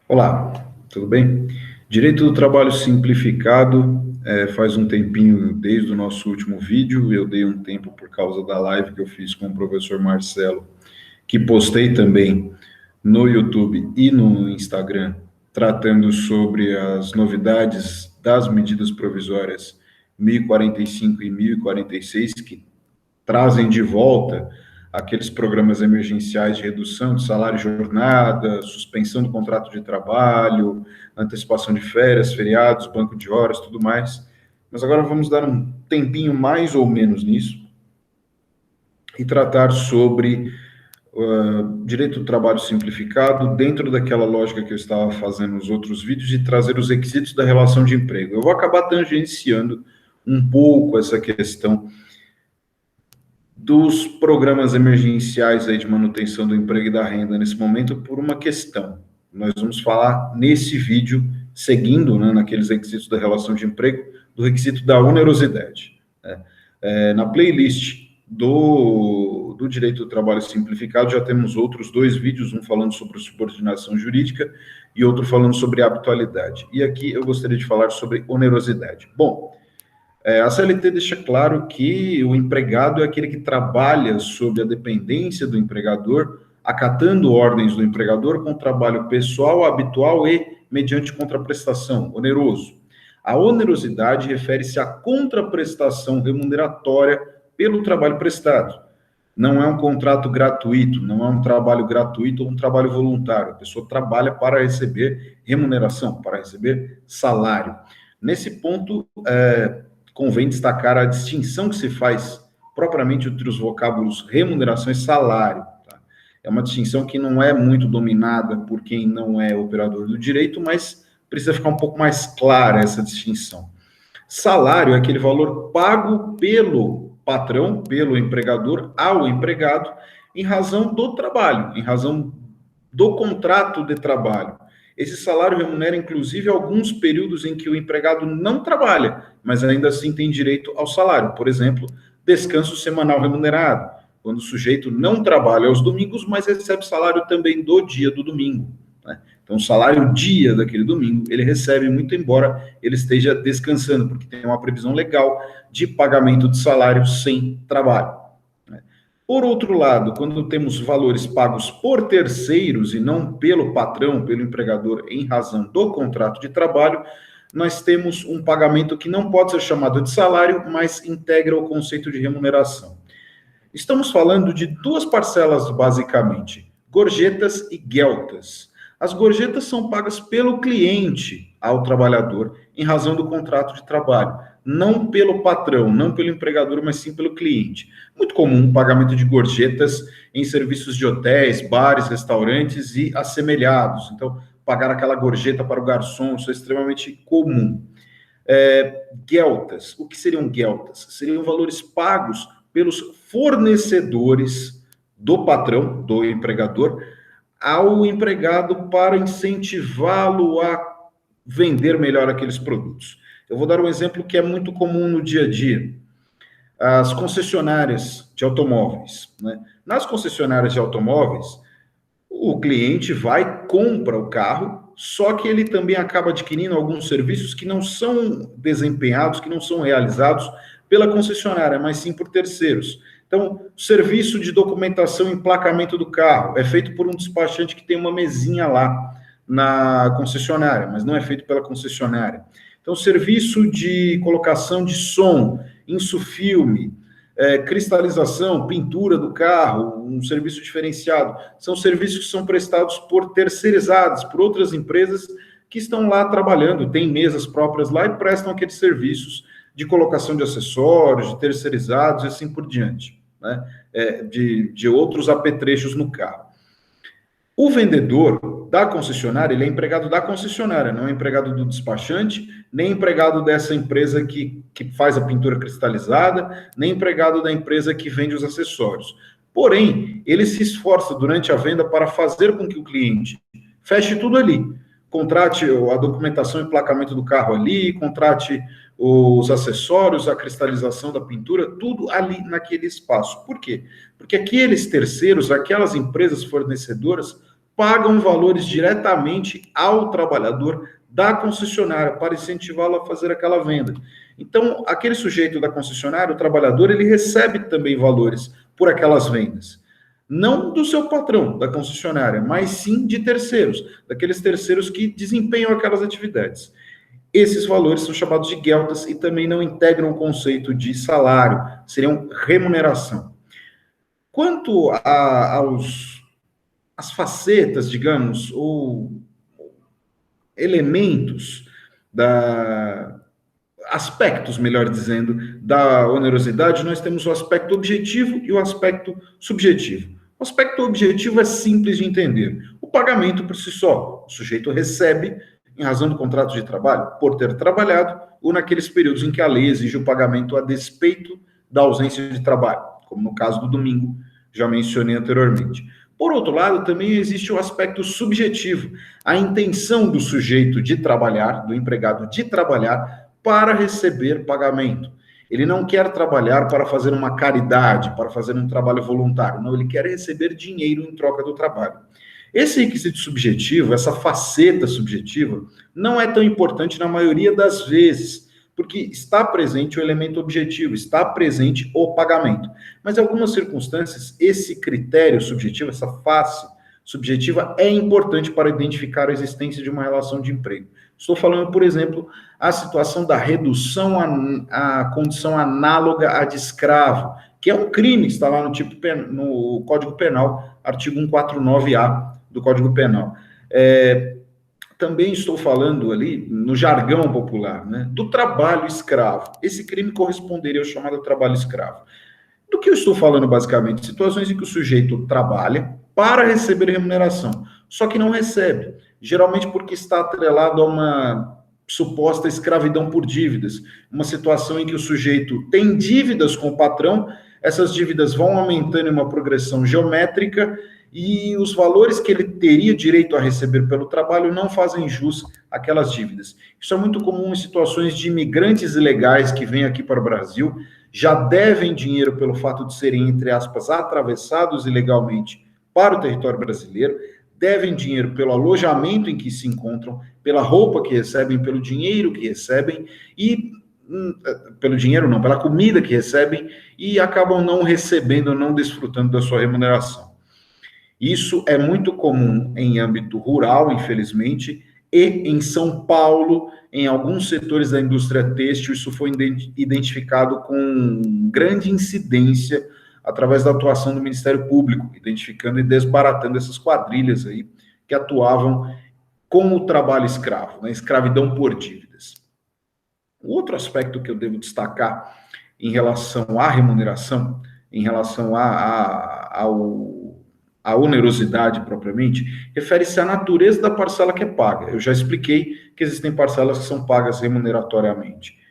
Olá, tudo bem? Direito do trabalho simplificado, faz um tempinho desde o nosso último vídeo, eu dei um tempo por causa da live que eu fiz com o professor Marcelo, que postei também no YouTube e no Instagram, tratando sobre as novidades das medidas provisórias 1045 e 1046, que trazem de volta aqueles programas emergenciais de redução de salário e jornada, suspensão do contrato de trabalho, antecipação de férias, feriados, banco de horas, tudo mais. Mas agora vamos dar um tempinho mais ou menos nisso e tratar sobre direito do trabalho simplificado dentro daquela lógica que eu estava fazendo nos outros vídeos de trazer os requisitos da relação de emprego. Eu vou acabar tangenciando um pouco essa questão dos programas emergenciais aí de manutenção do emprego e da renda nesse momento por uma questão. Nós vamos falar nesse vídeo, seguindo, né, naqueles requisitos da relação de emprego, do requisito da onerosidade. Né? Na playlist do Direito do Trabalho Simplificado já temos outros dois vídeos, um falando sobre subordinação jurídica e outro falando sobre habitualidade. E aqui eu gostaria de falar sobre onerosidade. Bom, a CLT deixa claro que o empregado é aquele que trabalha sob a dependência do empregador, acatando ordens do empregador com trabalho pessoal, habitual e mediante contraprestação, oneroso. A onerosidade refere-se à contraprestação remuneratória pelo trabalho prestado. Não é um contrato gratuito, não é um trabalho gratuito ou um trabalho voluntário. A pessoa trabalha para receber remuneração, para receber salário. Nesse ponto, convém destacar a distinção que se faz propriamente entre os vocábulos remuneração e salário. Tá? É uma distinção que não é muito dominada por quem não é operador do direito, mas precisa ficar um pouco mais clara essa distinção. Salário é aquele valor pago pelo patrão, pelo empregador, ao empregado, em razão do trabalho, em razão do contrato de trabalho. Esse salário remunera, inclusive, alguns períodos em que o empregado não trabalha, mas ainda assim tem direito ao salário. Por exemplo, descanso semanal remunerado, quando o sujeito não trabalha aos domingos, mas recebe salário também do dia do domingo. Né? Então, o salário dia daquele domingo, ele recebe, muito embora ele esteja descansando, porque tem uma previsão legal de pagamento de salário sem trabalho. Por outro lado, quando temos valores pagos por terceiros e não pelo patrão, pelo empregador, em razão do contrato de trabalho, nós temos um pagamento que não pode ser chamado de salário, mas integra o conceito de remuneração. Estamos falando de duas parcelas, basicamente, gorjetas e gueltas. As gorjetas são pagas pelo cliente ao trabalhador em razão do contrato de trabalho, não pelo patrão, não pelo empregador, mas sim pelo cliente. Muito comum o pagamento de gorjetas em serviços de hotéis, bares, restaurantes e assemelhados. Então, pagar aquela gorjeta para o garçom, isso é extremamente comum. Gueltas. O que seriam gueltas? Seriam valores pagos pelos fornecedores do patrão, do empregador, ao empregado para incentivá-lo a vender melhor aqueles produtos. Eu vou dar um exemplo que é muito comum no dia a dia. As concessionárias de automóveis. Né? Nas concessionárias de automóveis, o cliente vai, compra o carro, só que ele também acaba adquirindo alguns serviços que não são desempenhados, que não são realizados pela concessionária, mas sim por terceiros. Então, o serviço de documentação e emplacamento do carro é feito por um despachante que tem uma mesinha lá na concessionária, mas não é feito pela concessionária. Então, serviço de colocação de som, insufilme, cristalização, pintura do carro, um serviço diferenciado, são serviços que são prestados por terceirizados, por outras empresas que estão lá trabalhando, têm mesas próprias lá e prestam aqueles serviços de colocação de acessórios, de terceirizados e assim por diante, né? De outros apetrechos no carro. O vendedor da concessionária, ele é empregado da concessionária, não é empregado do despachante, nem empregado dessa empresa que faz a pintura cristalizada, nem empregado da empresa que vende os acessórios. Porém, ele se esforça durante a venda para fazer com que o cliente feche tudo ali. Contrate a documentação e emplacamento do carro ali, contrate os acessórios, a cristalização da pintura, tudo ali naquele espaço. Por quê? Porque aqueles terceiros, aquelas empresas fornecedoras, pagam valores diretamente ao trabalhador da concessionária para incentivá-lo a fazer aquela venda. Então, aquele sujeito da concessionária, o trabalhador, ele recebe também valores por aquelas vendas. Não do seu patrão, da concessionária, mas sim de terceiros, daqueles terceiros que desempenham aquelas atividades. Esses valores são chamados de geltas e também não integram o conceito de salário, seriam remuneração. Quanto às facetas, digamos, ou elementos aspectos, melhor dizendo, da onerosidade, nós temos o aspecto objetivo e o aspecto subjetivo. O aspecto objetivo é simples de entender. O pagamento por si só. O sujeito recebe, em razão do contrato de trabalho, por ter trabalhado, ou naqueles períodos em que a lei exige o pagamento a despeito da ausência de trabalho, como no caso do domingo, já mencionei anteriormente. Por outro lado, também existe o aspecto subjetivo, a intenção do sujeito de trabalhar, do empregado de trabalhar, para receber pagamento. Ele não quer trabalhar para fazer uma caridade, para fazer um trabalho voluntário. Não, ele quer receber dinheiro em troca do trabalho. Esse requisito subjetivo, essa faceta subjetiva, não é tão importante na maioria das vezes, porque está presente o elemento objetivo, está presente o pagamento. Mas em algumas circunstâncias, esse critério subjetivo, essa face subjetiva, é importante para identificar a existência de uma relação de emprego. Estou falando, por exemplo, a situação da redução à condição análoga à de escravo, que é um crime que está lá no Código Penal, artigo 149-A do Código Penal. Também estou falando ali, no jargão popular, né, do trabalho escravo. Esse crime corresponderia ao chamado trabalho escravo. Do que eu estou falando, basicamente? Situações em que o sujeito trabalha para receber remuneração, só que não recebe, geralmente porque está atrelado a uma suposta escravidão por dívidas, uma situação em que o sujeito tem dívidas com o patrão, essas dívidas vão aumentando em uma progressão geométrica e os valores que ele teria direito a receber pelo trabalho não fazem jus àquelas dívidas. Isso é muito comum em situações de imigrantes ilegais que vêm aqui para o Brasil, já devem dinheiro pelo fato de serem, entre aspas, atravessados ilegalmente para o território brasileiro, devem dinheiro pelo alojamento em que se encontram, pela roupa que recebem, pelo dinheiro que recebem e pelo dinheiro não, pela comida que recebem e acabam não recebendo, não desfrutando da sua remuneração. Isso é muito comum em âmbito rural, infelizmente, e em São Paulo, em alguns setores da indústria têxtil, isso foi identificado com grande incidência através da atuação do Ministério Público, identificando e desbaratando essas quadrilhas aí que atuavam com o trabalho escravo, né, escravidão por dívidas. O outro aspecto que eu devo destacar em relação à remuneração, em relação à onerosidade propriamente, refere-se à natureza da parcela que é paga. Eu já expliquei que existem parcelas que são pagas remuneratoriamente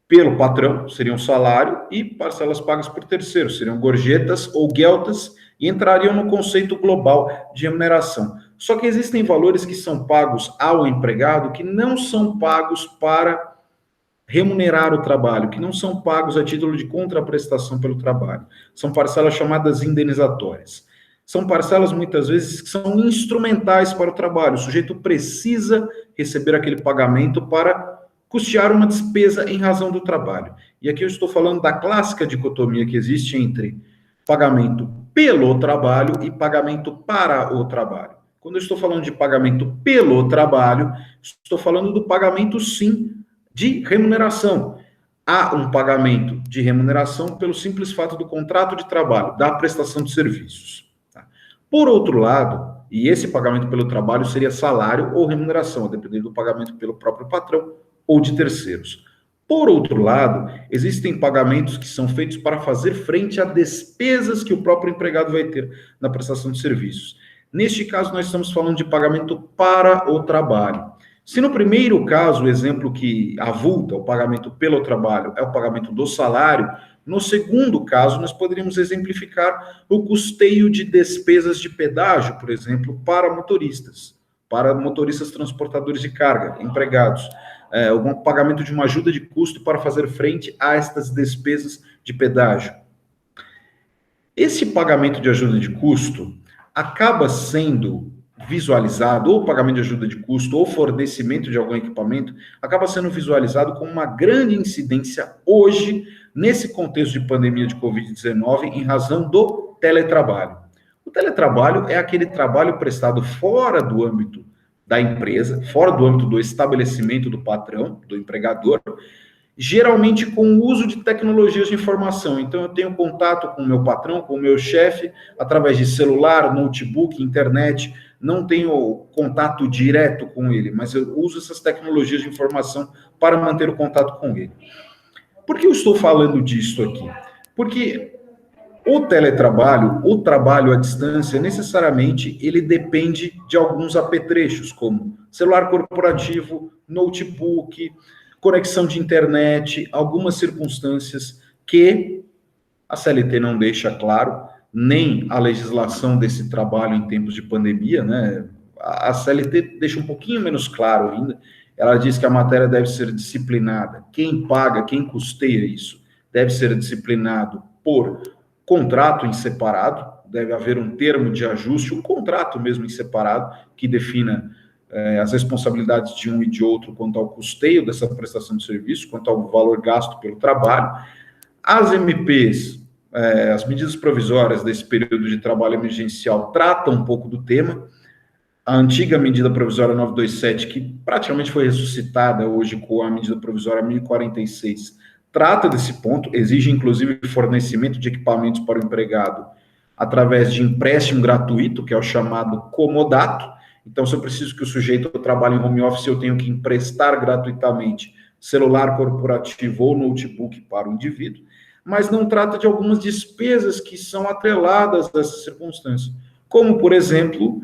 pelo patrão, seriam salário, e parcelas pagas por terceiros, seriam gorjetas ou geltas, e entrariam no conceito global de remuneração. Só que existem valores que são pagos ao empregado que não são pagos para remunerar o trabalho, que não são pagos a título de contraprestação pelo trabalho. São parcelas chamadas indenizatórias. São parcelas, muitas vezes, que são instrumentais para o trabalho. O sujeito precisa receber aquele pagamento para custear uma despesa em razão do trabalho. E aqui eu estou falando da clássica dicotomia que existe entre pagamento pelo trabalho e pagamento para o trabalho. Quando eu estou falando de pagamento pelo trabalho, estou falando do pagamento, sim, de remuneração. Há um pagamento de remuneração pelo simples fato do contrato de trabalho, da prestação de serviços. Por outro lado, e esse pagamento pelo trabalho seria salário ou remuneração, a depender do pagamento pelo próprio patrão ou de terceiros. Por outro lado, existem pagamentos que são feitos para fazer frente a despesas que o próprio empregado vai ter na prestação de serviços. Neste caso, nós estamos falando de pagamento para o trabalho. Se no primeiro caso, o exemplo que avulta o pagamento pelo trabalho é o pagamento do salário, no segundo caso, nós poderíamos exemplificar o custeio de despesas de pedágio, por exemplo, para motoristas transportadores de carga, empregados. Algum pagamento de uma ajuda de custo para fazer frente a estas despesas de pedágio. Esse pagamento de ajuda de custo acaba sendo visualizado, ou pagamento de ajuda de custo, ou fornecimento de algum equipamento, acaba sendo visualizado com uma grande incidência hoje, nesse contexto de pandemia de Covid-19, em razão do teletrabalho. O teletrabalho é aquele trabalho prestado fora do âmbito da empresa, fora do âmbito do estabelecimento do patrão, do empregador, geralmente com o uso de tecnologias de informação. Então, eu tenho contato com o meu patrão, com o meu chefe, através de celular, notebook, internet. Não tenho contato direto com ele, mas eu uso essas tecnologias de informação para manter o contato com ele. Por que eu estou falando disso aqui? Porque o teletrabalho, o trabalho à distância, necessariamente, ele depende de alguns apetrechos, como celular corporativo, notebook, conexão de internet, algumas circunstâncias que a CLT não deixa claro, nem a legislação desse trabalho em tempos de pandemia, né? A CLT deixa um pouquinho menos claro ainda. Ela diz que a matéria deve ser disciplinada. Quem paga, quem custeia isso, deve ser disciplinado por contrato em separado, deve haver um termo de ajuste, um contrato mesmo em separado, que defina as responsabilidades de um e de outro quanto ao custeio dessa prestação de serviço, quanto ao valor gasto pelo trabalho. As MPs, as medidas provisórias desse período de trabalho emergencial, tratam um pouco do tema. A antiga medida provisória 927, que praticamente foi ressuscitada hoje com a medida provisória 1046, trata desse ponto, exige inclusive fornecimento de equipamentos para o empregado através de empréstimo gratuito, que é o chamado comodato. Então, se eu preciso que o sujeito trabalhe em home office, eu tenho que emprestar gratuitamente celular corporativo ou notebook para o indivíduo, mas não trata de algumas despesas que são atreladas a essa circunstância, como, por exemplo,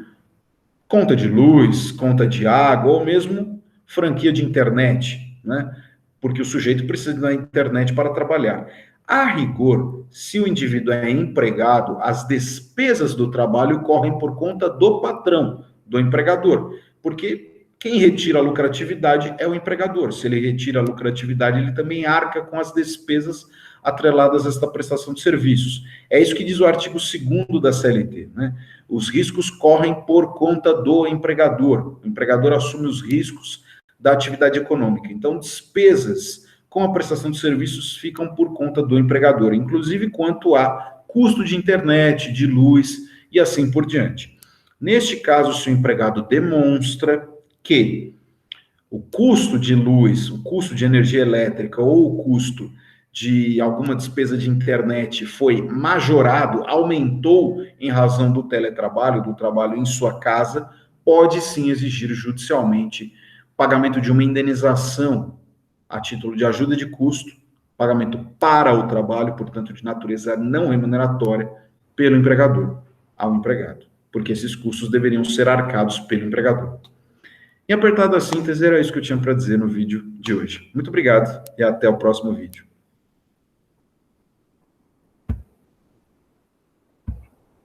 conta de luz, conta de água, ou mesmo franquia de internet, né? Porque o sujeito precisa da internet para trabalhar. A rigor, se o indivíduo é empregado, as despesas do trabalho correm por conta do patrão, do empregador, porque quem retira a lucratividade é o empregador. Se ele retira a lucratividade, ele também arca com as despesas atreladas a esta prestação de serviços. É isso que diz o artigo 2º da CLT, né? Os riscos correm por conta do empregador. O empregador assume os riscos da atividade econômica. Então, despesas com a prestação de serviços ficam por conta do empregador, inclusive quanto a custo de internet, de luz e assim por diante. Neste caso, se o empregado demonstra que o custo de luz, o custo de energia elétrica ou o custo de alguma despesa de internet foi majorado, aumentou em razão do teletrabalho, do trabalho em sua casa, pode sim exigir judicialmente pagamento de uma indenização a título de ajuda de custo, pagamento para o trabalho, portanto, de natureza não remuneratória, pelo empregador ao empregado, porque esses custos deveriam ser arcados pelo empregador. Em apertada síntese, era isso que eu tinha para dizer no vídeo de hoje. Muito obrigado e até o próximo vídeo.